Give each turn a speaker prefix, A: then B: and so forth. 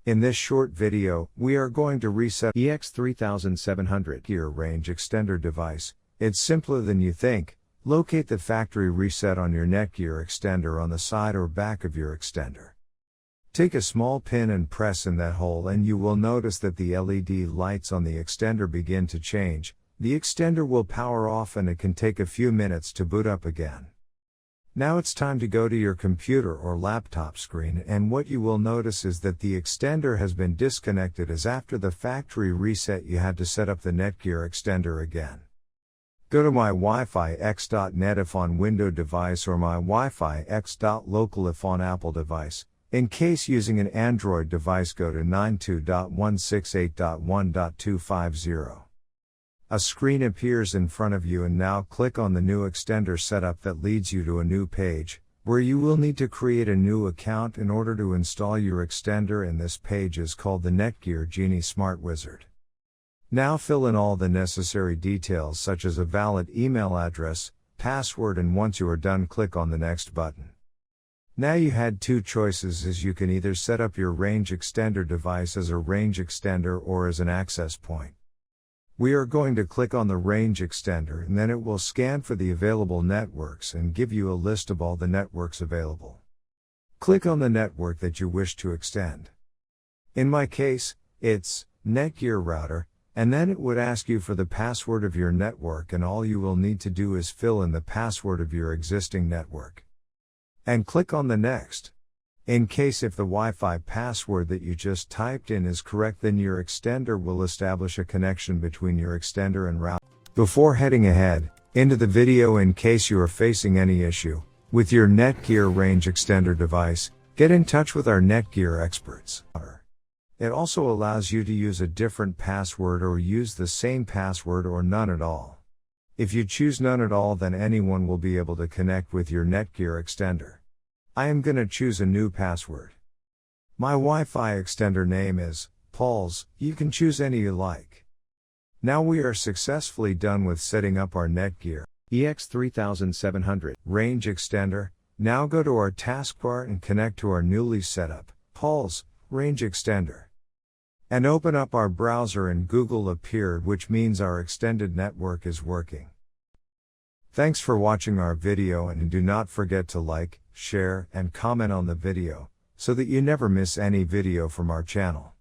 A: In this short video, we are going to reset EX3700 Netgear Range Extender device. It's simpler than you think. Locate the factory reset on your Netgear extender on the side or back of your extender. Take a small pin and press in that hole and you will notice that the LED lights on the extender begin to change. The extender will power off and it can take a few minutes to boot up again. Now it's time to go to your computer or laptop screen, and what you will notice is that the extender has been disconnected, as after the factory reset you had to set up the Netgear extender again. Go to my Wi-Fi X.net if on Windows device or my Wi-Fi X.local if on Apple device. In case using an Android device, go to 92.168.1.250. A screen appears in front of you, and now click on the new extender setup that leads you to a new page, where you will need to create a new account in order to install your extender, and this page is called the Netgear Genie Smart Wizard. Now fill in all the necessary details such as a valid email address, password, and once you are done, click on the next button. Now you had two choices, as you can either set up your range extender device as a range extender or as an access point. We are going to click on the range extender, and then it will scan for the available networks and give you a list of all the networks available. Click on the network that you wish to extend. In my case, it's Netgear router, and then it would ask you for the password of your network, and all you will need to do is fill in the password of your existing network. And click on the next. In case if the Wi-Fi password that you just typed in is correct, then your extender will establish a connection between your extender and router. Before heading ahead into the video, in case you are facing any issue with your Netgear Range Extender device, get in touch with our Netgear experts. It also allows you to use a different password or use the same password or none at all. If you choose none at all, then anyone will be able to connect with your Netgear extender. I am gonna choose a new password. My Wi-Fi extender name is Paul's. You can choose any you like. Now we are successfully done with setting up our Netgear EX3700 range extender. Now go to our taskbar and connect to our newly set up Paul's range extender. And open up our browser, and Google appeared, which means our extended network is working. Thanks for watching our video, and do not forget to like, share, and comment on the video, so that you never miss any video from our channel.